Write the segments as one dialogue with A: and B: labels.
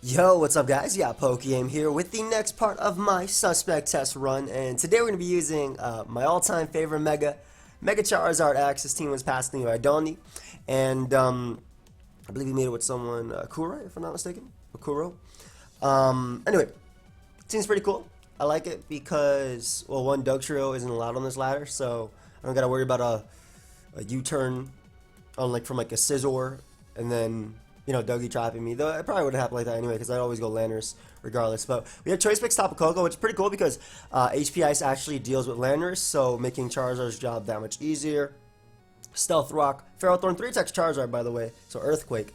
A: Yo, what's up guys? Yeah, PokeaimMD here with the next part of my suspect test run, and today we're going to be using my all-time favorite Mega Charizard X. This team was passed to me by Donnie, and I believe he made it with someone, Kura, if I'm not mistaken, or Kuro. Anyway, seems pretty cool. I like it because, well, one, Dugtrio isn't allowed on this ladder, so I don't got to worry about a U-turn on from a Scizor, and then Dougie trapping me. Though it probably wouldn't happen like that anyway, because I'd always go Landers regardless. But we have Choice Picks Tapu Koko, which is pretty cool because HP Ice actually deals with Landers, so making Charizard's job that much easier. Stealth Rock, Feral Thorn 3 attacks Charizard, by the way, so Earthquake.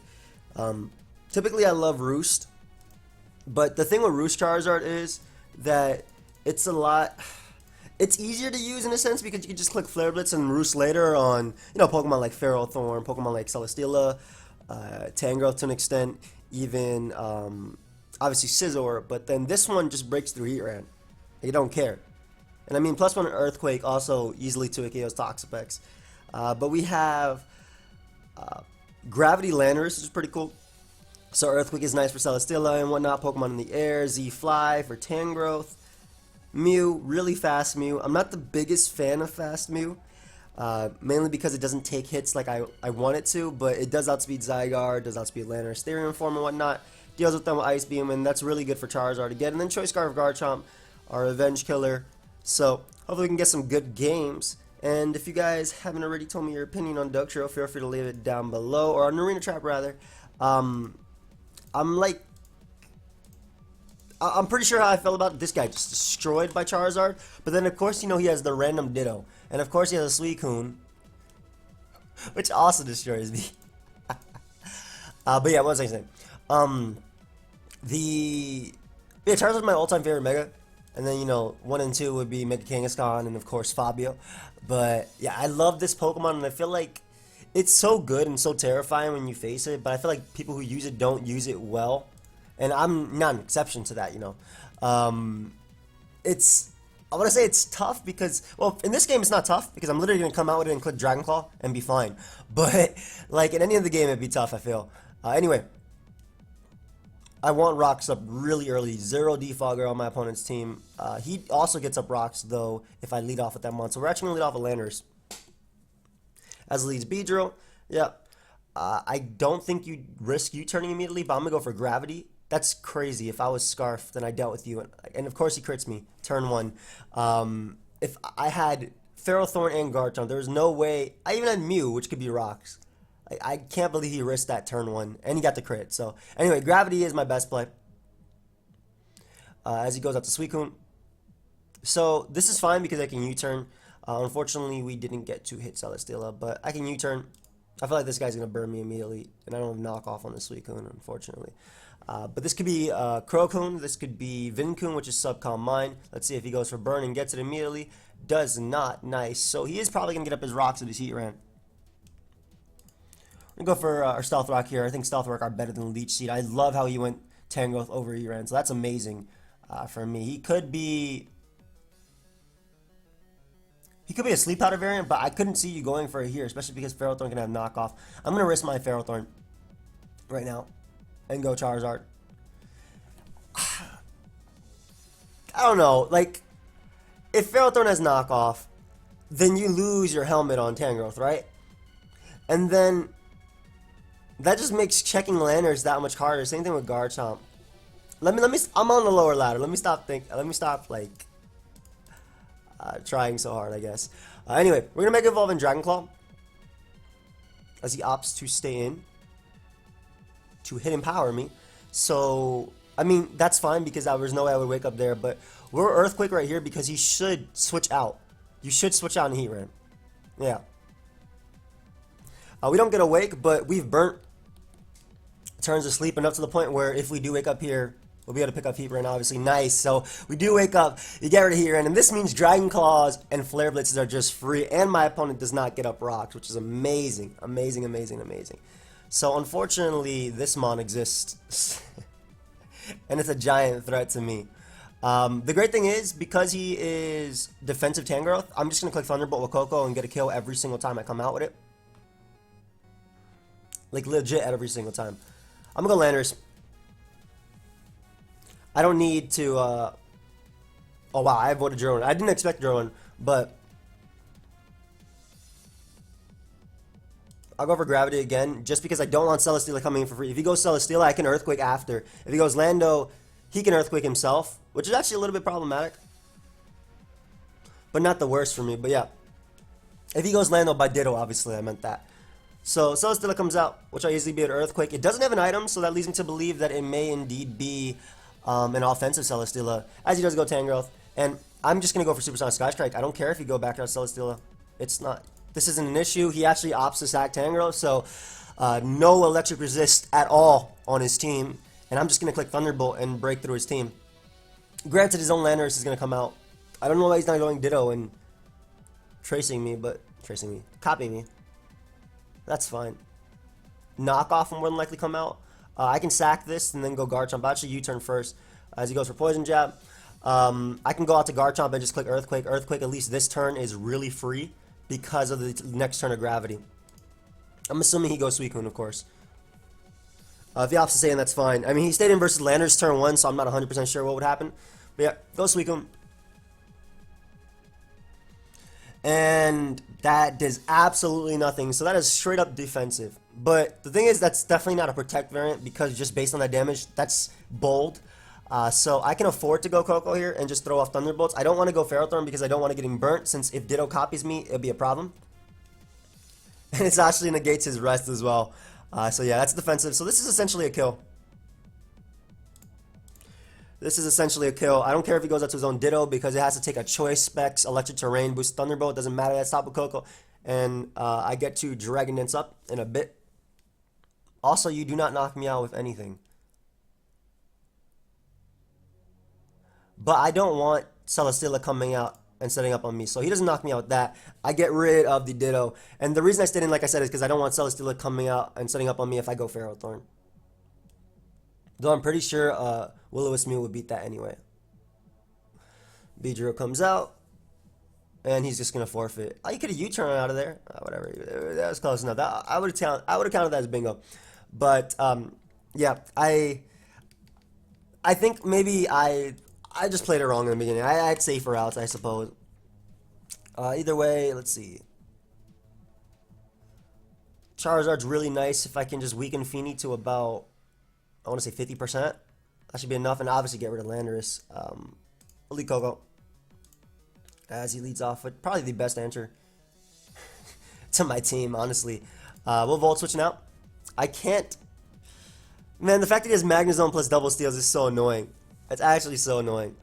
A: Typically I love Roost, but the thing with Roost Charizard is that it's it's easier to use in a sense because you can just click Flare Blitz and Roost later on, Pokemon like Feral Thorn, Pokemon like Celesteela, Tangrowth to an extent, even obviously Scizor, but then this one just breaks through Heatran. You don't care. And I mean, +1 Earthquake also easily 2 KOs Toxapex. But we have Gravity Landorus, which is pretty cool. So Earthquake is nice for Celesteela and whatnot, Pokemon in the air, Z-Fly for Tangrowth. Mew, really fast Mew. I'm not the biggest fan of fast Mew, mainly because it doesn't take hits like I want it to, but it does outspeed Zygarde, does outspeed Landorus, Therian Form and whatnot, deals with them with Ice Beam, and that's really good for Charizard to get. And then Choice Scarf Garchomp, our Revenge Killer. So hopefully we can get some good games. And if you guys haven't already told me your opinion on Dugtrio, feel free to leave it down below, or on Arena Trap rather. I'm pretty sure how I felt about this guy just destroyed by Charizard, but then of course he has the random Ditto, and of course he has a Suicune, which also destroys me. But yeah, what was I saying? Charizard's my all-time favorite Mega, and then 1 and 2 would be Mega Kangaskhan and of course Fabio. But yeah, I love this Pokemon, and I feel like it's so good and so terrifying when you face it, but I feel like people who use it don't use it well. And I'm not an exception to that, I want to say it's tough because, well, in this game it's not tough because I'm literally going to come out with it and click Dragon Claw and be fine. But, like, in any other game it'd be tough, I feel. Anyway, I want rocks up really early. 0 Defogger on my opponent's team. He also gets up rocks, though, if I lead off with that mon. So we're actually going to lead off with Landers. As leads Beedrill. Yeah. I don't think you risk U-turning immediately, but I'm going to go for Gravity. That's crazy. If I was Scarf, then I dealt with you. And of course he crits me. Turn 1. If I had Feral Thorn and Garchomp, there was no way. I even had Mew, which could be rocks. I can't believe he risked that turn 1. And he got the crit. So anyway, Gravity is my best play. As he goes out to Suicune. So this is fine because I can U-turn. Unfortunately, we didn't get to hit Celesteela, but I can U-turn. I feel like this guy's going to burn me immediately. And I don't have knockoff on the Suicune, unfortunately. But this could be Crowcoon, this could be Vincoon, which is Subcom Mine. Let's see if he goes for Burn and gets it immediately. Does not. Nice. So he is probably going to get up his rocks with his Heatran. We're going to go for our Stealth Rock here. I think Stealth Rock are better than Leech Seed. I love how he went Tangrowth over Heatran, so that's amazing for me. He could be a Sleep Powder variant, but I couldn't see you going for it here, especially because Feral Thorn can have knockoff. I'm going to risk my Feral Thorn right now and go Charizard. I don't know, like, if Feral Thorn has knockoff, then you lose your helmet on Tangrowth, right? And then that just makes checking Landers that much harder. Same thing with Garchomp. I'm on the lower ladder. Let me stop trying so hard, I guess. Anyway, we're gonna Mega Evolve in Dragon Claw as he opts to stay in to hit Empower me. So, I mean, that's fine because there was no way I would wake up there, but we're Earthquake right here because he should switch out. You should switch out in Heatran. Yeah. We don't get awake, but we've burnt turns of sleep enough to the point where if we do wake up here, we'll be able to pick up Heatran, obviously. Nice. So we do wake up, you get rid of Heatran, and this means Dragon Claws and Flare Blitzes are just free, and my opponent does not get up rocks, which is amazing. Amazing, amazing, amazing. So unfortunately, this mon exists, and it's a giant threat to me. The great thing is, because he is defensive Tangrowth, I'm just going to click Thunderbolt with Koko and get a kill every single time I come out with it. Like, legit every single time. I'm going to go Landers. I don't need to, oh wow, I avoided drone. I didn't expect drone, but I'll go for Gravity again, just because I don't want Celesteela coming in for free. If he goes Celesteela, I can Earthquake after. If he goes Lando, he can Earthquake himself, which is actually a little bit problematic. But not the worst for me, but yeah. If he goes Lando by Ditto, obviously, I meant that. So Celesteela comes out, which I easily beat Earthquake. It doesn't have an item, so that leads me to believe that it may indeed be an offensive Celesteela, as he does go Tangrowth. And I'm just going to go for Supersonic Sky Strike. I don't care if you go back out Celesteela. It's not... This isn't an issue. He actually opts to sack Tangrowth, so no electric resist at all on his team. And I'm just going to click Thunderbolt and break through his team. Granted, his own Landorus is going to come out. I don't know why he's not going Ditto and copying me. That's fine. Knockoff will more than likely come out. I can sack this and then go Garchomp. I'll actually U-turn first as he goes for Poison Jab. I can go out to Garchomp and just click Earthquake. Earthquake, at least this turn, is really free because of the next turn of Gravity. I'm assuming he goes Suicune, of course. If he opts to Saiyan, that's fine. I mean, he stayed in versus Landorus turn 1, so I'm not 100% sure what would happen. But yeah, go Suicune. And that does absolutely nothing. So that is straight up defensive. But the thing is, that's definitely not a Protect variant because just based on that damage, that's bold. So I can afford to go Coco here and just throw off Thunderbolts. I don't want to go Ferrothorn because I don't want to get him burnt, since if Ditto copies me, it'll be a problem. And it actually negates his rest as well. So yeah, that's defensive. So this is essentially a kill. This is essentially a kill. I don't care if he goes up to his own Ditto because it has to take a choice specs, Electric Terrain, boost Thunderbolt. Doesn't matter, that's top of Coco. And I get to Dragon Dance up in a bit. Also, you do not knock me out with anything. But I don't want Celesteela coming out and setting up on me. So he doesn't knock me out with that. I get rid of the Ditto. And the reason I stayed in, like I said, is because I don't want Celesteela coming out and setting up on me if I go Ferrothorn. Though I'm pretty sure Will-O-Wisp Mew would beat that anyway. Beedrill comes out. And he's just going to forfeit. Oh, you could have U-turn out of there. Whatever. That was close enough. I would have counted that as bingo. But, yeah, I think maybe I just played it wrong in the beginning. I had safer routes, I suppose. Either way, let's see. Charizard's really nice if I can just weaken Feeny to about, I want to say 50%. That should be enough, and obviously get rid of Landorus. Elite Coco. As he leads off with probably the best answer to my team, honestly. We'll Volt Switch now. I can't... Man, the fact that he has Magnezone plus Double Steals is so annoying. It's actually so annoying.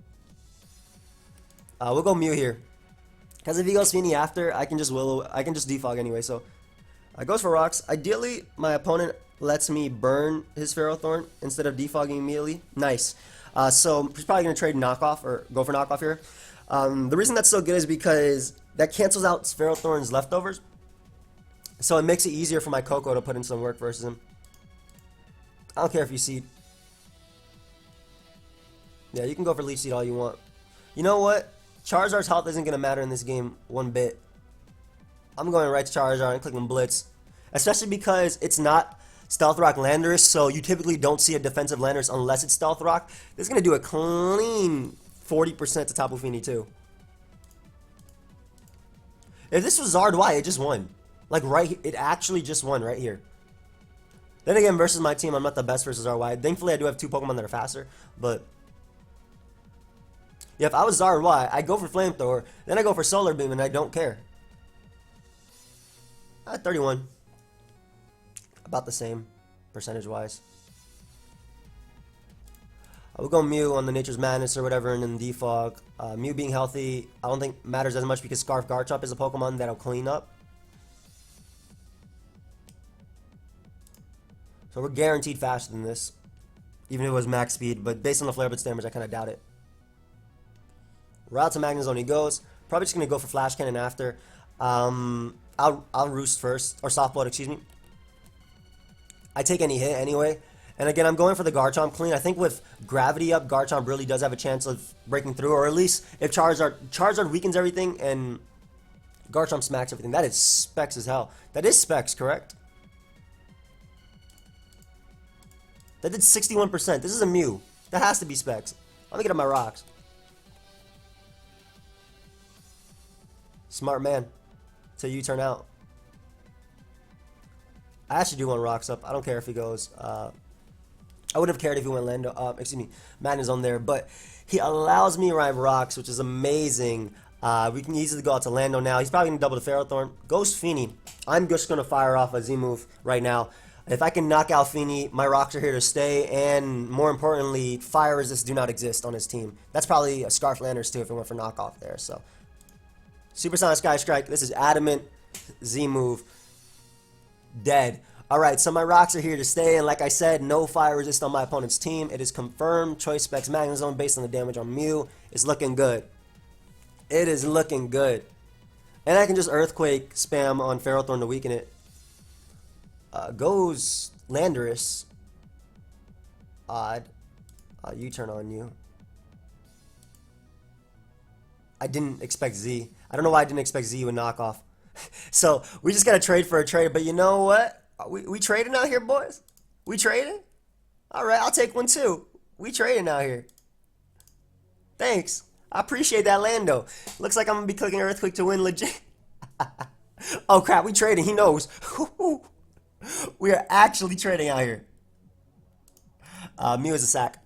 A: We'll go Mew here. Because if he goes Feeny after, I can just defog anyway. So I goes for Rocks. Ideally, my opponent lets me burn his Ferrothorn instead of defogging immediately. Nice. So he's probably going to trade knockoff or go for knockoff here. The reason that's so good is because that cancels out Ferrothorn's leftovers. So it makes it easier for my Coco to put in some work versus him. I don't care if you seed. Yeah, you can go for Leech Seed all you want. You know what? Charizard's health isn't going to matter in this game one bit. I'm going right to Charizard and clicking Blitz. Especially because it's not Stealth Rock Landorus, so you typically don't see a defensive Landorus unless it's Stealth Rock. This is going to do a clean 40% to Tapu Fini too. If this was Zard Y, it just won. Like it actually just won right here. Then again, versus my team, I'm not the best versus RY. Thankfully, I do have two Pokemon that are faster, but yeah, if I was Zard Y, I go for Flamethrower, then I go for Solar Beam, and I don't care. 31. About the same, percentage-wise. I will go Mew on the Nature's Madness or whatever, and then Defog. Mew being healthy, I don't think matters as much because Scarf Garchomp is a Pokemon that'll clean up. So we're guaranteed faster than this, even if it was max speed. But based on the Flare Blitz damage, I kind of doubt it. Route to Magnezone he goes. Probably just gonna go for Flash Cannon after. I'll Roost first, or Softball, excuse me. I take any hit anyway. And again, I'm going for the Garchomp clean. I think with Gravity up, Garchomp really does have a chance of breaking through, or at least if Charizard weakens everything and Garchomp smacks everything. That is specs as hell. That is specs, correct? That did 61%. This is a Mew. That has to be specs. Let me get up my rocks. Smart man. Till you turn out. I actually do want rocks up. I don't care if he goes. I would have cared if he went Lando. Excuse me, Madden is on there, but he allows me to ride rocks, which is amazing. We can easily go out to Lando now. He's probably gonna double the Ferrothorn. Ghost Feeny. I'm just gonna fire off a Z move right now. If I can knock out Feeny, my rocks are here to stay, and more importantly, fire resist do not exist on his team. That's probably a Scarf Landers too if it went for knockoff there. So, Supersonic Sky Strike. This is adamant Z move. Dead. Alright, so my rocks are here to stay, and like I said, no fire resist on my opponent's team. It is confirmed. Choice Specs Magnum Zone based on the damage on Mew. It's looking good. It is looking good. And I can just Earthquake spam on Ferrothorn to weaken it. Goes Landorus. Odd. U-turn on you. I didn't expect Z. I don't know why I didn't expect Z with knockoff. So we just got to trade for a trade. But you know what? We trading out here, boys? We trading? All right, I'll take one too. We trading out here. Thanks. I appreciate that, Lando. Looks like I'm going to be clicking Earthquake to win legit. Oh, crap. We trading. He knows. We are actually trading out here. Mew is a sack.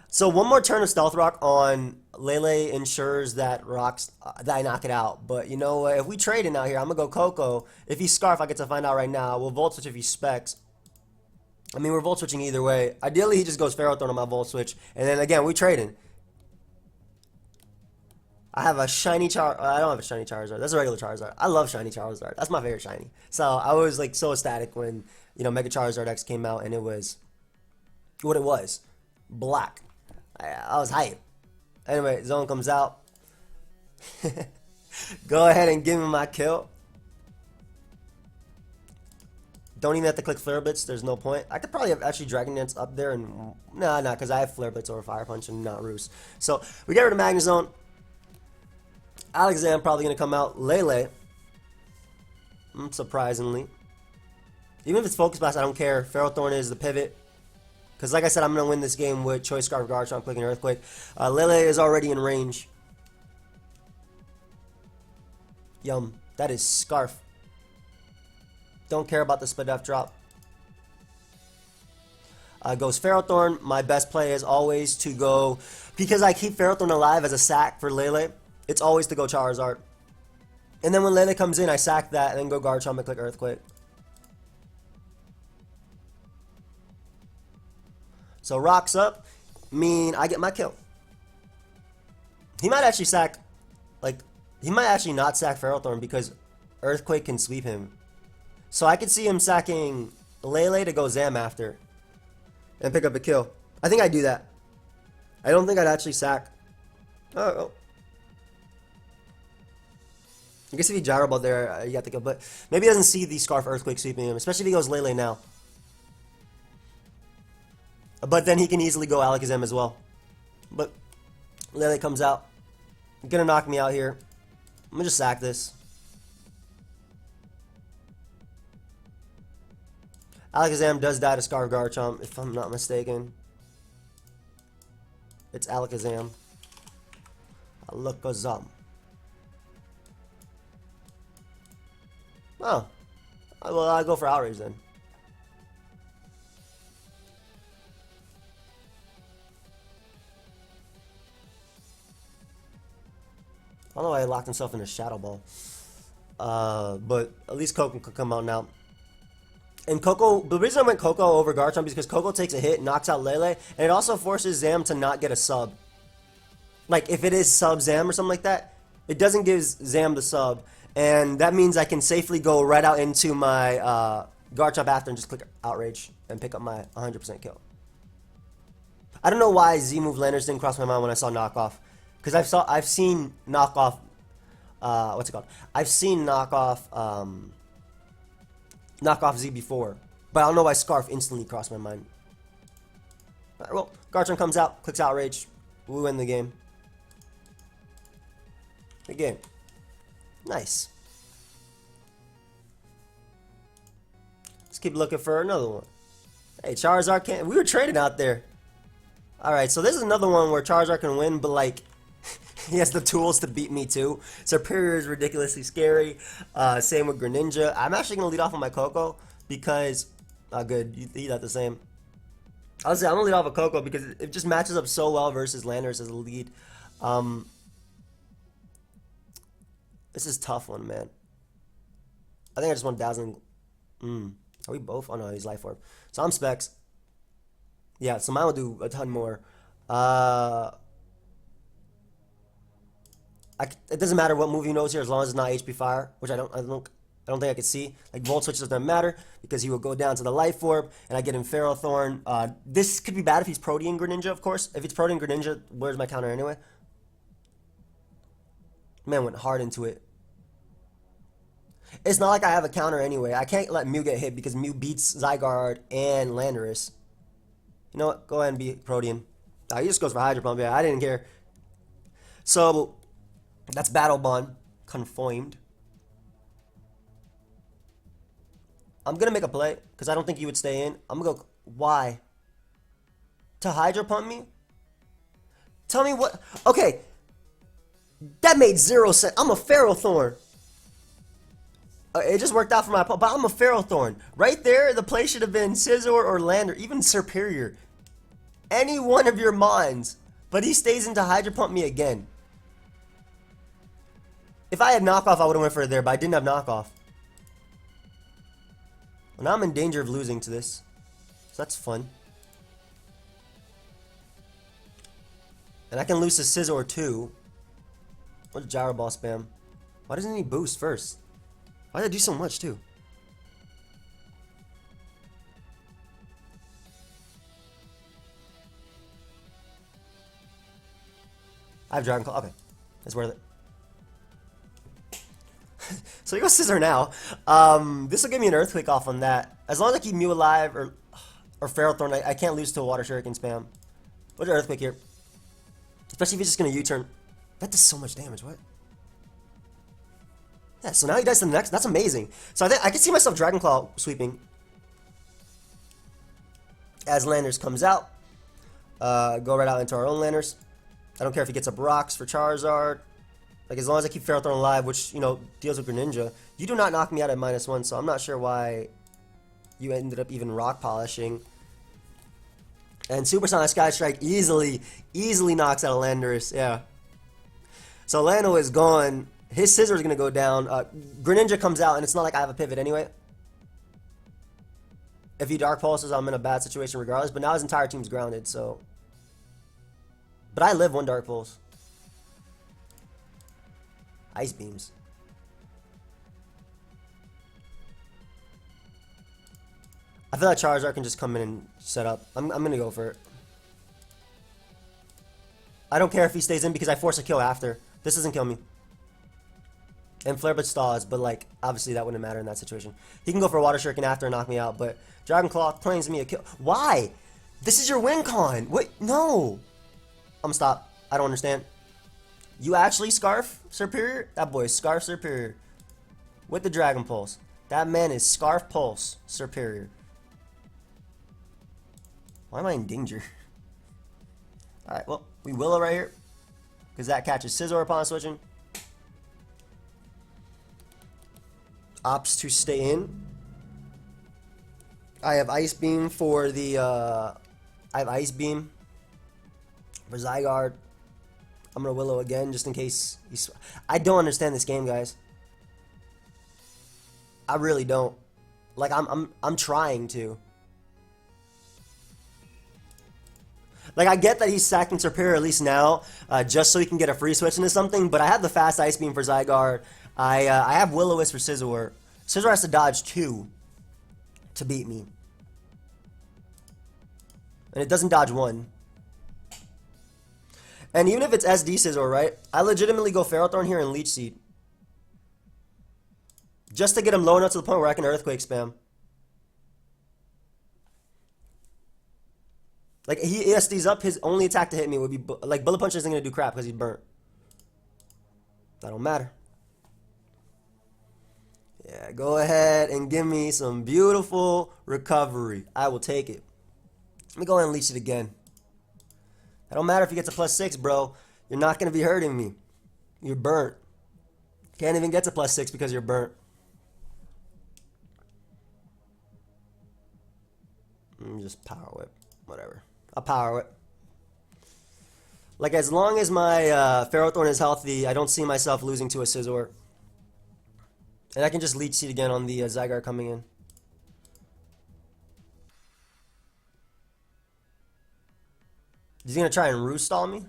A: So one more turn of Stealth Rock on Lele ensures that rocks that I knock it out. But you know what? If we trade in out here, I'm gonna go Coco. If he's Scarf, I get to find out right now. We'll Volt Switch if he's Specs. I mean, we're Volt Switching either way. Ideally, he just goes Ferrothorn on my Volt Switch, and then again, we trading. I have a shiny I don't have a shiny Charizard. That's a regular Charizard. I love shiny Charizard. That's my favorite shiny. So I was like so ecstatic when Mega Charizard X came out, and it was what it was, black. I was hyped. Anyway, zone comes out. Go ahead and give me my kill. Don't even have to click Flare Blitz. There's no point. I could probably have actually Dragon Dance up there and nah, because I have Flare Blitz over Fire Punch and not Roost. So we get rid of Magnezone. Alakazam probably gonna come out. Lele. Surprisingly. Even if it's Focus Blast, I don't care. Ferrothorn is the pivot. Because like I said, I'm going to win this game with Choice Scarf Garchomp clicking Earthquake. Lele is already in range. Yum. That is Scarf. Don't care about the Split F drop. Goes Ferrothorn. My best play is always to go... Because I keep Ferrothorn alive as a sack for Lele, it's always to go Charizard. And then when Lele comes in, I sack that and then go Garchomp and click Earthquake. So rocks up mean I get my kill. He might actually sack, he might actually not sack Ferrothorn because Earthquake can sweep him. So I could see him sacking Lele to go Zam after and pick up a kill. I think I'd do that. I don't think I'd actually sack. Oh. I guess if he Gyro Ball there, you have to go. But maybe he doesn't see the Scarf Earthquake sweeping him, especially if he goes Lele now. But then he can easily go Alakazam as well. But Lele comes out. Gonna knock me out here. I'm gonna just sack this. Alakazam does die to Scarf Garchomp, if I'm not mistaken. It's Alakazam. Alakazam. Oh. Well, I'll go for Outrage then. I don't know why he locked himself in a Shadow Ball. But at least Coco could come out now. And Coco, the reason I went Coco over Garchomp is because Coco takes a hit, knocks out Lele, and it also forces Zam to not get a sub. Like, if it is sub Zam or something like that, it doesn't give Zam the sub. And that means I can safely go right out into my Garchomp after and just click Outrage and pick up my 100% kill. I don't know why Z-Move Landers didn't cross my mind when I saw Knockoff. Because I've seen knockoff, what's it called? I've seen knockoff Z before, but I don't know why Scarf instantly crossed my mind. All right, well, Garchomp comes out, clicks Outrage, we win the game. Good game. Nice. Let's keep looking for another one. Hey, Charizard can't. We were trading out there. Alright, so this is another one where Charizard can win, but like, he has the tools to beat me too. Serperior is ridiculously scary. Same with Greninja. I'm actually going to lead off with my Coco because... good. You thought the same. I'll say I'm going to lead off with Coco because it just matches up so well versus Landers as a lead. This is a tough one, man. I think I just want Dazzling. Are we both? Oh no, he's Life Orb. So I'm Specs. Yeah, so mine will do a ton more. It doesn't matter what move he knows here as long as it's not HP Fire, which I don't think I could see. Like Volt Switch doesn't matter because he will go down to the Life Orb, and I get him Ferrothorn. This could be bad if he's Protean Greninja, of course. If it's Protean Greninja, where's my counter anyway? Man went hard into it. It's not like I have a counter anyway. I can't let Mew get hit because Mew beats Zygarde and Landorus. You know what? Go ahead and be Protean. He just goes for Hydro Pump. Yeah, I didn't care. So, that's Battle Bond. Confirmed. I'm going to make a play because I don't think you would stay in. I'm going to go... Why? To Hydro Pump me? Tell me what... Okay. That made 0 sense. I'm a Ferrothorn. It just worked out for my opponent, but I'm a Ferrothorn. Right there, the play should have been Scizor or Lander, even Serperior. Any one of your mons. But he stays into Hydro Pump me again. If I had knockoff, I would have went for it there, but I didn't have knockoff. Well, now I'm in danger of losing to this. So that's fun. And I can lose to Scizor too. What's Gyro Ball spam? Why doesn't he boost first? Why did I do so much too? I have Dragon Claw. Okay. It's worth it. So he goes Scizor now. This will give me an Earthquake off on that. As long as I keep Mew alive or Ferrothorn, I can't lose to a Water Shuriken spam. What's an Earthquake here? Especially if he's just going to U-turn. That does so much damage. What? Yeah, so now he dies to the next. That's amazing. So I think I can see myself Dragon Claw sweeping. As Landers comes out. Go right out into our own Landers. I don't care if he gets up rocks for Charizard. Like, as long as I keep Ferrothorn alive, which, you know, deals with Greninja. You do not knock me out at -1, so I'm not sure why you ended up even rock polishing. And Supersonic Sky Strike easily knocks out a Landorus. Yeah. So Lando is gone. His Scizor is going to go down. Greninja comes out, and it's not like I have a pivot anyway. If he Dark Pulses, I'm in a bad situation regardless. But now his entire team's grounded, so... But I live 1 Dark Pulse. Ice Beams. I feel like Charizard can just come in and set up. I'm going to go for it. I don't care if he stays in because I force a kill after. This doesn't kill me. And Flare Blitz stalls, but like, obviously that wouldn't matter in that situation. He can go for a Water Shuriken after and knock me out, but Dragon Claw claims me a kill. Why? This is your win con. Wait, no. I'm gonna stop. I don't understand. You actually Scarf Serperior? That boy is Scarf Serperior. With the Dragon Pulse. That man is Scarf Pulse Serperior. Why am I in danger? Alright, well, we Willow right here. Because that catches Scizor upon switching. Opts to stay in. I have Ice Beam for the, I have Ice Beam for Zygarde. I'm gonna Willow again just in case he's... I don't understand this game, guys. I really don't. Like, I'm trying to. Like, I get that he's sacking Serperior at least now, just so he can get a free switch into something, but I have the fast Ice Beam for Zygarde. I have Will-O-Wisp for Scizor. Scizor has to dodge 2 to beat me. And it doesn't dodge 1. And even if it's SD Scizor, right, I legitimately go Ferrothorn here and Leech Seed. Just to get him low enough to the point where I can Earthquake spam. Like, he ESDs up, his only attack to hit me would be... Like, Bullet Punch isn't going to do crap because he's burnt. That don't matter. Yeah, go ahead and give me some beautiful recovery. I will take it. Let me go ahead and leech it again. It don't matter if he gets a +6, bro. You're not going to be hurting me. You're burnt. Can't even get to +6 because you're burnt. Just power whip. Whatever. I'll power whip. Like, as long as my Ferrothorn is healthy, I don't see myself losing to a Scizor. And I can just Leech Seed again on the Zygarde coming in. He's going to try and Roost stall me?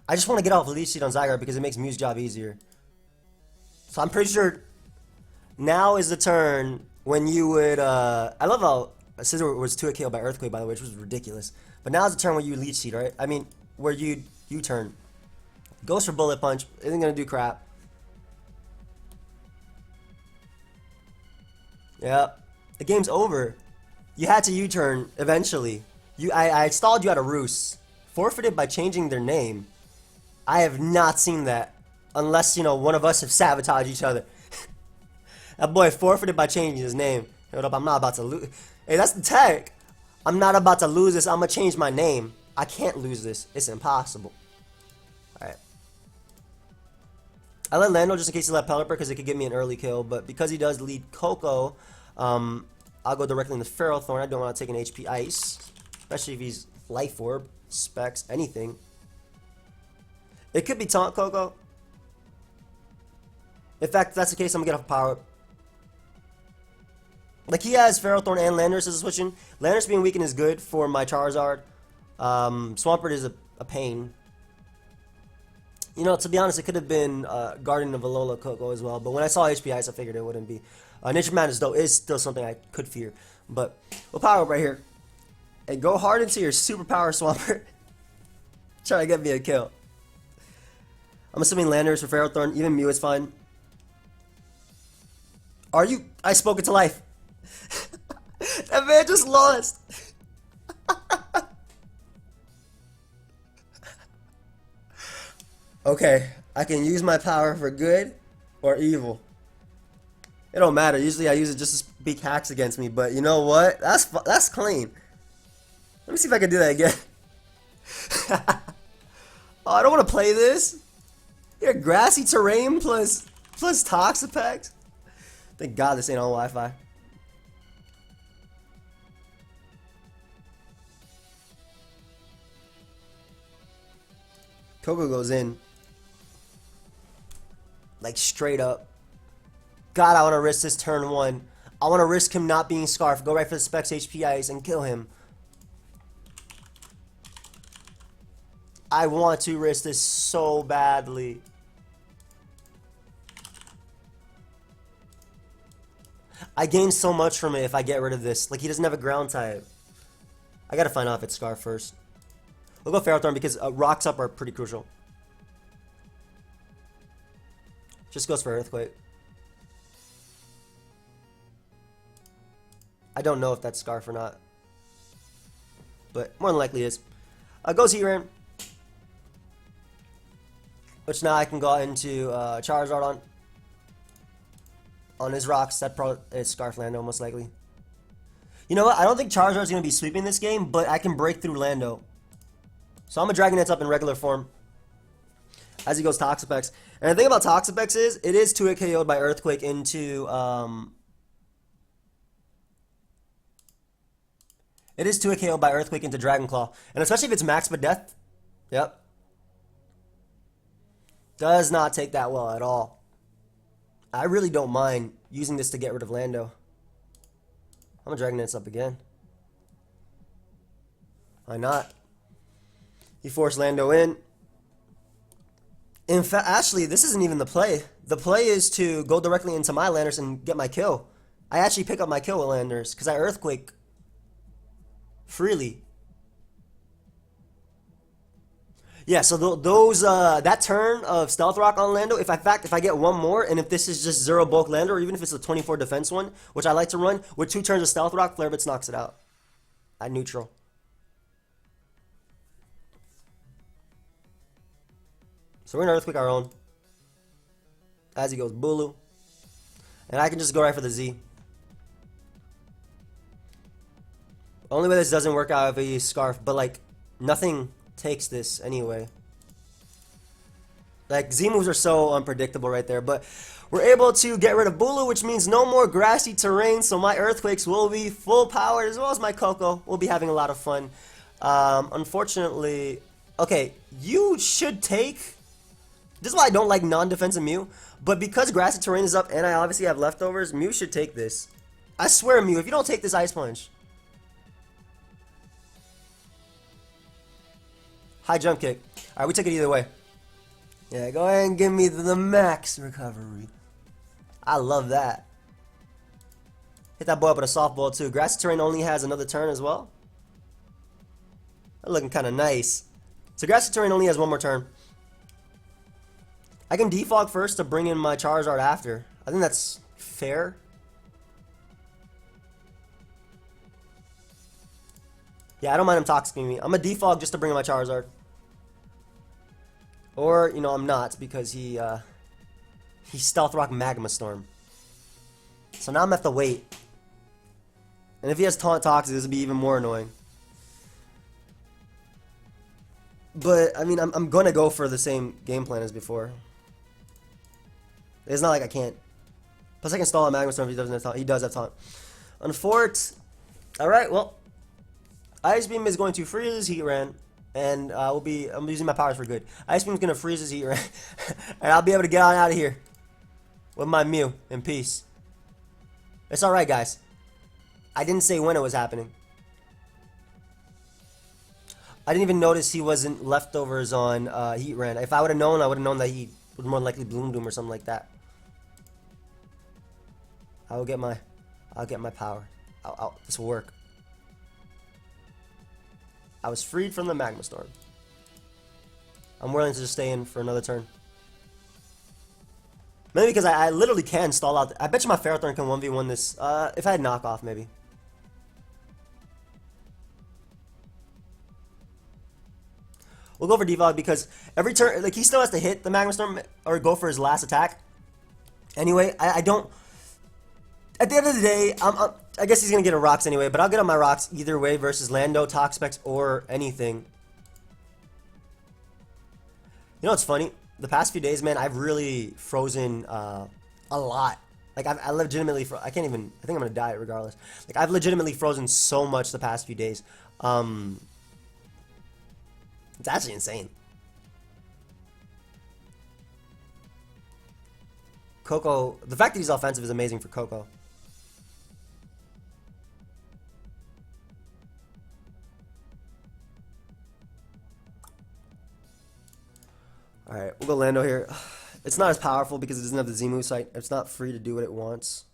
A: I just want to get off Leech Seed on Zygarde because it makes Mew's job easier. So I'm pretty sure now is the turn when you would... I love how Scizor was 2-hit KO by Earthquake, by the way, which was ridiculous. But now is the turn where you Leech Seed, right? I mean, where you turn. Goes for Bullet Punch. Isn't going to do crap. Yep. The game's over. You had to U-turn eventually. I stalled you out of Roost. Forfeited by changing their name. I have not seen that. Unless, you know, one of us have sabotaged each other. That boy forfeited by changing his name. Hold up, I'm not about to lose. Hey, that's the tech. I'm not about to lose this. I'm going to change my name. I can't lose this. It's impossible. Alright. I let Lando just in case he let Pelipper because it could give me an early kill. But because he does lead Coco, I'll go directly into Ferrothorn. I don't want to take an HP Ice. Especially if he's Life Orb, Specs, anything. It could be Taunt Coco. In fact, if that's the case, I'm going to get off Power Up. Like, he has Ferrothorn and Landorus as a switch in. Landorus being weakened is good for my Charizard. Swampert is a pain. You know, to be honest, it could have been Guardian of Alola Coco as well. But when I saw HP Ice, I figured it wouldn't be. Nature Madness, though, is still something I could fear. But we'll Power Up right here. And go hard into your Superpower Swampert. Try to get me a kill. I'm assuming Landorus for Ferrothorn. Even Mew is fine. Are you? I spoke it to life. That man just lost. Okay, I can use my power for good or evil. It don't matter. Usually I use it just to speak hacks against me, but you know what? That's clean. Let me see if I can do that again. Oh, I don't want to play this. Here, grassy terrain plus Toxapex. Thank God this ain't on Wi-Fi. Coco goes in. Like, straight up. God, I want to risk this turn 1. I want to risk him not being Scarf. Go right for the Specs HP Ice and kill him. I want to risk this so badly. I gain so much from it if I get rid of this. Like, he doesn't have a ground type. I gotta find out if it's Scarf first. We'll go Ferrothorn because rocks up are pretty crucial. Just goes for Earthquake. I don't know if that's Scarf or not. But more than likely is. Goes Heatran. Which now I can go into Charizard on his rocks. That probably is Scarf Lando most likely. You know what? I don't think Charizard's going to be sweeping this game, but I can break through Lando. So I'm going to Dragonette up in regular form. As he goes Toxapex. And the thing about Toxapex is, it is 2-hit KO'd by Earthquake into... It is 2-hit KO'd by Earthquake into Dragon Claw. And especially if it's Max but Death. Yep. Does not take that well at all. I really don't mind using this to get rid of Lando. I'm going to Dragonette up again. Why not? He forced Lando in. In fact, actually, this isn't even the play. The play is to go directly into my Landorus and get my kill. I actually pick up my kill with Landorus because I Earthquake freely. Yeah, so that turn of Stealth Rock on Lando, if I get one more, and if this is just 0 bulk Lando, or even if it's a 24 defense one, which I like to run, with 2 turns of Stealth Rock, Flare Blitz knocks it out. At neutral. So we're going to Earthquake our own. As he goes Bulu. And I can just go right for the Z. Only way this doesn't work out if I use Scarf, but like nothing takes this anyway. Like Z moves are so unpredictable right there, but we're able to get rid of Bulu, which means no more grassy terrain, so my Earthquakes will be full powered as well as my Coco. We'll be having a lot of fun. Unfortunately, okay, you should take. This is why I don't like non-defensive Mew, but because grassy terrain is up and I obviously have leftovers, Mew should take this. I swear, Mew, if you don't take this Ice Punch. High jump kick. Alright, we took it either way. Yeah, go ahead and give me the max recovery. I love that. Hit that boy up with a softball too. Grassy terrain only has another turn as well. That's looking kind of nice. So grassy terrain only has one more turn. I can defog first to bring in my Charizard after. I think that's fair. Yeah, I don't mind him toxicking me. I'm a defog just to bring in my Charizard. Or, you know, I'm not because he Stealth Rock Magma Storm. So now I'm gonna have to wait. And if he has Taunt Toxic, this would be even more annoying. But, I mean, I'm gonna go for the same game plan as before. It's not like I can't. Plus I can stall a Magma Storm if he doesn't have Taunt. He does have Taunt. Unfort. Alright, well. Ice Beam is going to freeze his Heatran. And I'm using my powers for good. Ice Beam's gonna freeze his Heatran. And I'll be able to get on out of here. With my Mew in peace. It's alright, guys. I didn't say when it was happening. I didn't even notice he wasn't leftovers on Heatran. If I would have known, I would have known that he would more likely Bloom Doom or something like that. I'll get my power. This will work. I was freed from the Magma Storm. I'm willing to just stay in for another turn. Maybe because I literally can stall out. I bet you my Ferrothorn can 1v1 this. If I had knockoff, maybe. We'll go for Defog because every turn, like, he still has to hit the Magma Storm or go for his last attack. Anyway, I don't. At the end of the day, I guess he's going to get a Rocks anyway, but I'll get on my Rocks either way versus Lando, Toxapex, or anything. You know what's funny? The past few days, man, I've really frozen a lot. Like, I legitimately, I can't even, I think I'm going to die regardless. Like, I've legitimately frozen so much the past few days. It's actually insane. Coco, the fact that he's offensive is amazing for Coco. Alright, we'll go Lando here. It's not as powerful because it doesn't have the Z-move site. It's not free to do what it wants.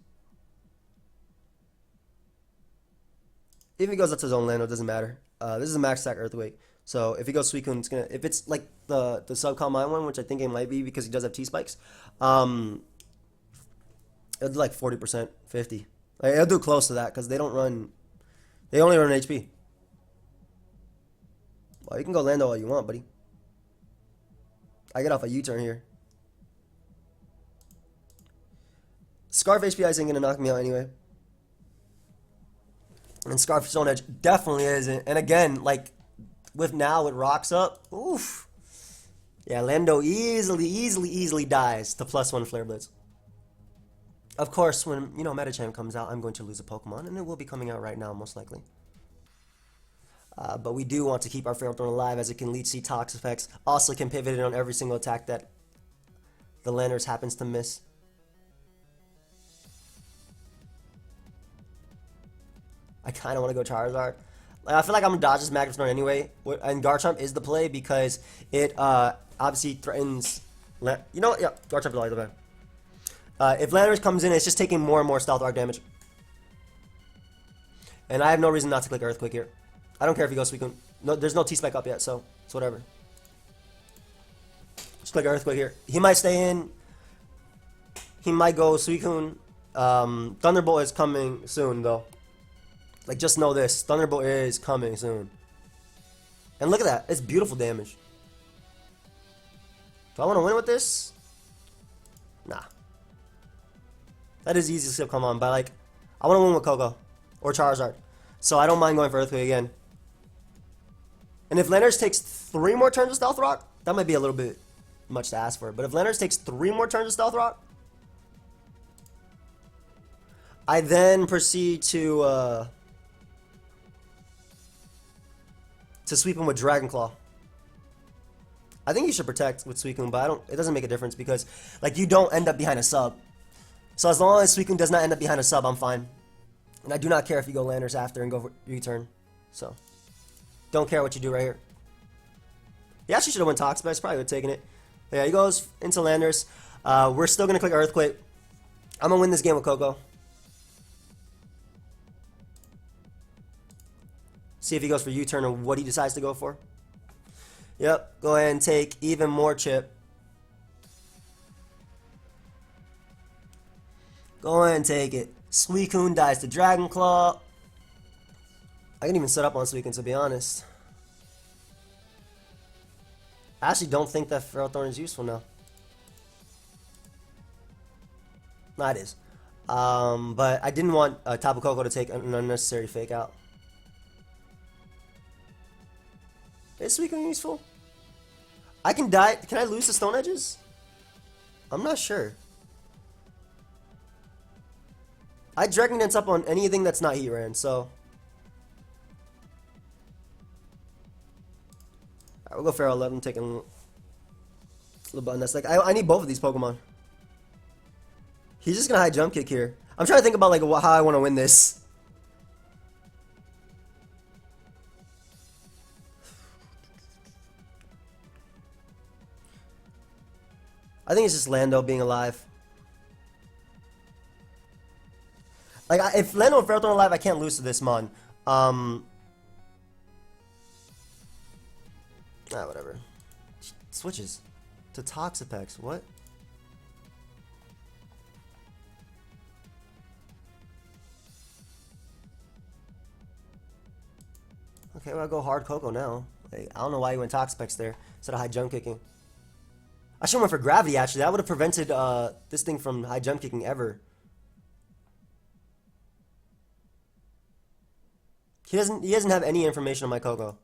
A: If he goes up to his own Lando, it doesn't matter. This is a max attack Earthquake. So if he goes Suicune, it's gonna. If it's like the Subcom Mine one, which I think it might be because he does have T-Spikes, it'll do like 40%, 50. Like, it'll do close to that because they don't run. They only run HP. Well, you can go Lando all you want, buddy. I get off a U-turn here. Scarf HP Ice ain't gonna knock me out anyway. And Scarf Stone Edge definitely isn't. And again, like with Rocks up, oof. Yeah, Lando easily dies to +1 Flare Blitz. Of course, when Metachamp comes out, I'm going to lose a Pokemon, and it will be coming out right now, most likely. But we do want to keep our Ferrothorn alive as it can leech seed Tox effects. Also can pivot it on every single attack that the Landers happens to miss. I kind of want to go Charizard. Like, I feel like I'm going to dodge this Magma Storm anyway. And Garchomp is the play because it obviously threatens... Yeah, Garchomp is always the play. If Landers comes in, it's just taking more and more Stealth Rock damage. And I have no reason not to click Earthquake here. I don't care if he goes Suicune. No, there's no T-Spike up yet, so it's whatever. Just click Earthquake here. He might stay in. He might go Suicune. Thunderbolt is coming soon, though. Like, just know this. Thunderbolt is coming soon. And look at that. It's beautiful damage. Do I want to win with this? Nah. That is easy to skip, come on. But, like, I want to win with Coco. Or Charizard. So I don't mind going for Earthquake again. And if Landers takes 3 more turns of Stealth Rock, that might be a little bit much to ask for. But if Landers takes 3 more turns of Stealth Rock, I then proceed to sweep him with Dragon Claw. I think you should protect with Suicune, but it doesn't make a difference because like you don't end up behind a sub. So as long as Suicune does not end up behind a sub, I'm fine. And I do not care if you go Landers after and go for U-turn. So don't care what you do right here. He actually should have went Toxic, but I probably would have taken it. But yeah, he goes into Landers. We're still gonna click Earthquake. I'm gonna win this game with Coco. See if he goes for U-turn or what he decides to go for. Yep, go ahead and take even more chip. Go ahead and take it. Suicune dies to Dragon Claw. I can even set up on Suicune, to be honest. I actually don't think that Ferrothorn is useful now. No, it is. But I didn't want Tapu Koko to take an unnecessary fake out. Is Suicune useful? I can die. Can I lose the Stone Edges? I'm not sure. I Dragon Dance up on anything that's not Heatran, so. Alright, we'll go Pharaoh 11, taking a little button. That's like, I need both of these Pokemon. He's just gonna high jump kick here. I'm trying to think about like how I want to win this. I think it's just Lando being alive. Like, if Lando and Ferrothorn are alive, I can't lose to this Mon. Whatever. Switches to Toxapex. What? Okay, well, I'll go hard Coco now. Like, I don't know why he went Toxapex there instead of high jump kicking. I should have went for Gravity, actually. That would have prevented this thing from high jump kicking ever. He doesn't have any information on my Coco.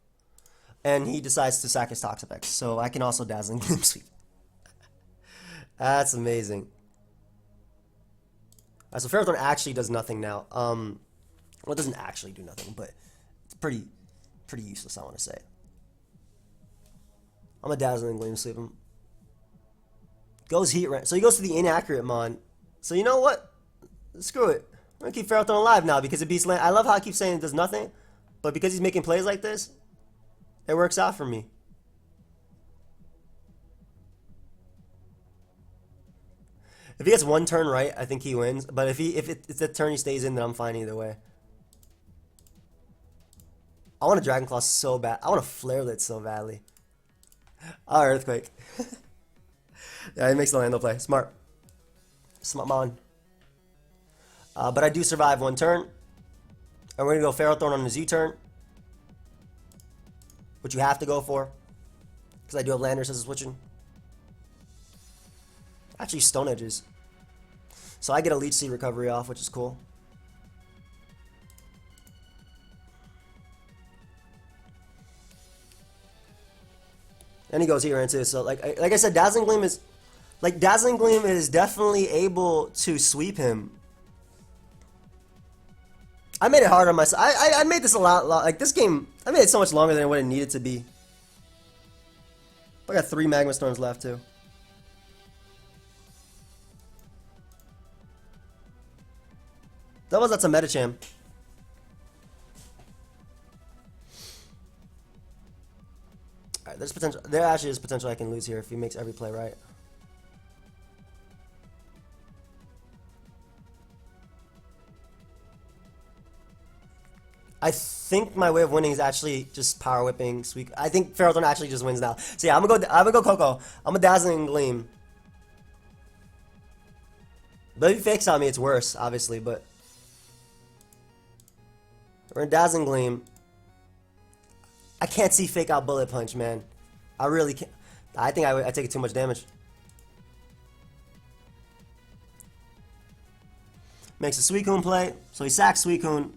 A: And he decides to sack his Toxapex. So I can also Dazzling Gleam Sweep. That's amazing. Alright, so Ferrothorn actually does nothing now. Well, it doesn't actually do nothing, but it's pretty useless, I want to say. I'm a Dazzling Gleam Sweep him. Goes Heatran. So he goes to the inaccurate Mon. So you know what? Screw it. I'm going to keep Ferrothorn alive now because it beats Land. I love how I keep saying it does nothing. But because he's making plays like this, it works out for me. If he gets one turn right, I think he wins. But if it's the turn he stays in, then I'm fine either way. I want a Dragon Claw so bad. I want a Flarelit so badly. Oh, Earthquake. Yeah, he makes the Lando play. Smart. Smart Mon. But I do survive one turn. And we're going to go Ferrothorn on his U-turn. Which you have to go for. Because I do have Landers as a switching. Actually, Stone Edges. So I get a Leech Seed recovery off, which is cool. And he goes here into so like I said, Dazzling Gleam is definitely able to sweep him. I made it hard on myself. I made this a lot like this game. I made it so much longer than what it needed to be. I got 3 Magma Storms left too. That's a Metacham. Alright, there's potential. There actually is potential I can lose here if he makes every play right. I think my way of winning is actually just Power Whipping. Sweep. I think Ferrothorn actually just wins now. So yeah, I'm gonna go Coco. I'm a Dazzling Gleam. But if he fakes on me, it's worse, obviously. But we're in Dazzling Gleam. I can't see fake out Bullet Punch, man. I really can't. I think I take too much damage. Makes a Suicune play, so he sacks Suicune.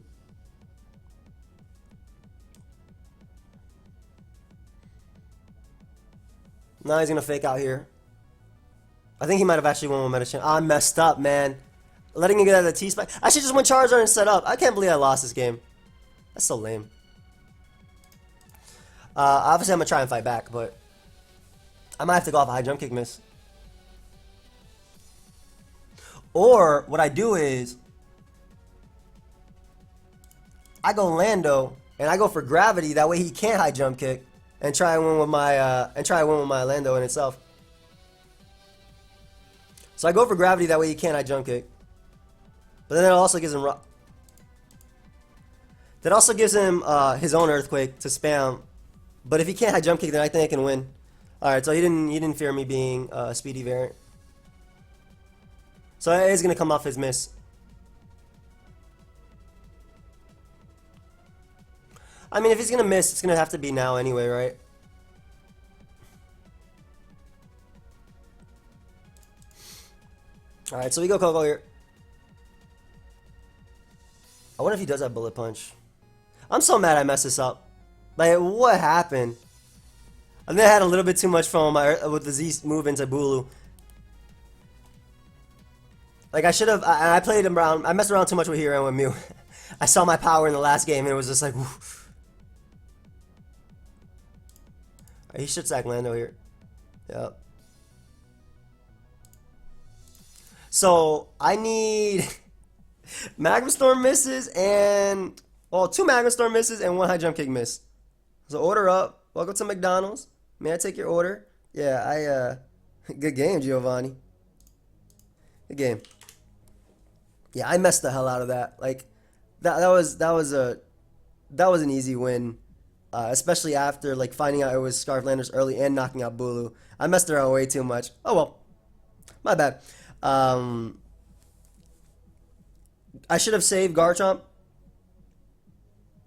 A: Now he's gonna fake out here. I think he might have actually won with Medicine. I messed up, man. Letting him get out of the T-spike. I should just win Charizard and set up. I can't believe I lost this game. That's so lame. Obviously, I'm gonna try and fight back, but I might have to go off a high jump kick miss. Or what I do is I go Lando and I go for gravity. That way he can't high jump kick and try and win with my Lando in itself. So I go for gravity. That way he can't high jump kick. But then it also gives him his own earthquake to spam. But if he can't high jump kick, then I think I can win. All right, so he didn't fear me being a speedy variant. So it is gonna come off his miss. I mean, if he's gonna miss, it's gonna have to be now anyway, right? All right, so we go Coco here. I wonder if he does have bullet punch. I'm so mad I messed this up. Like, what happened? I think I had a little bit too much fun with the Z move into Bulu. Like, I should have. I played him around. I messed around too much with Hero and with Mew. I saw my power in the last game, and it was just like, woof. He should sack Lando here. Yep. So I need Magma Storm misses and, well, 2 Magma Storm misses and 1 high jump kick miss. So order up. Welcome to McDonald's. May I take your order? Yeah, good game, Giovanni. Good game. Yeah, I messed the hell out of that. Like, that was an easy win, especially after like finding out it was Scarflanders early and knocking out Bulu. I messed around way too much. Oh well, my bad. I should have saved Garchomp.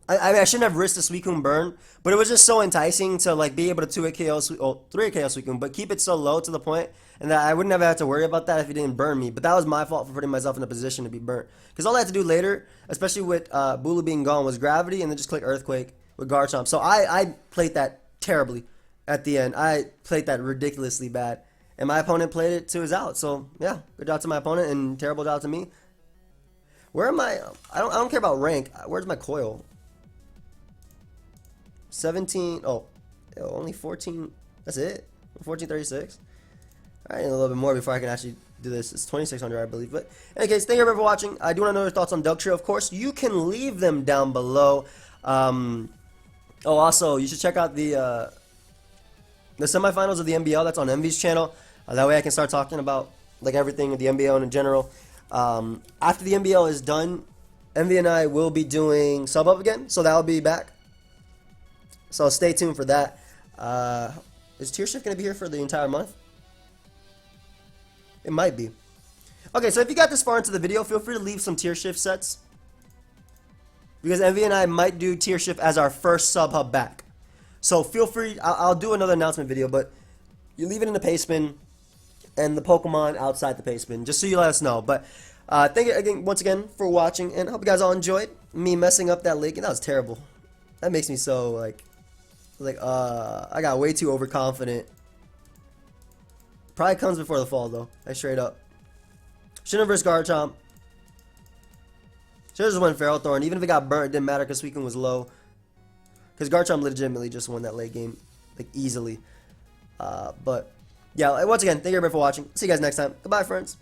A: I shouldn't have risked the Suicune burn, but it was just so enticing to like be able to 2-hit KO, 3-hit KO Suicune, but keep it so low to the point, and that I wouldn't have had to worry about that if he didn't burn me. But that was my fault for putting myself in a position to be burnt. Because all I had to do later, especially with Bulu being gone, was gravity and then just click Earthquake with Garchomp. So I played that terribly at the end. I played that ridiculously bad, and my opponent played it to his out. So yeah, good job to my opponent and terrible job to me. Where am I? I don't care about rank. Where's my coil? 17. Oh, only 14. That's it. 1436. I need a little bit more before I can actually do this. It's 2600, I believe. But in any case, thank you everyone for watching. I do want to know your thoughts on Dugtrio, of course. You can leave them down below. Also, you should check out the semifinals of the NBL. That's on Envy's channel. That way I can start talking about like everything with the NBL and in general. After the NBL is done, Envy and I will be doing sub up again, so that will be back. So stay tuned for that. Is Tier Shift going to be here for the entire month? It might be. Okay, so if you got this far into the video, feel free to leave some Tier Shift sets, because Envy and I might do Tier Shift as our first sub hub back. So feel free. I'll do another announcement video, but you leave it in the paste bin and the Pokemon outside the paste bin, just so you let us know. But thank you again, once again, for watching, and I hope you guys all enjoyed me messing up that lake. That was terrible. That makes me so like I got way too overconfident. Probably comes before the fall though. I straight up shouldn't have risked Garchomp. Should have just went Feral Thorn. Even if it got burnt, it didn't matter because Suicune was low. Because Garchomp legitimately just won that late game like easily. But yeah, once again, thank you everybody for watching. See you guys next time. Goodbye, friends.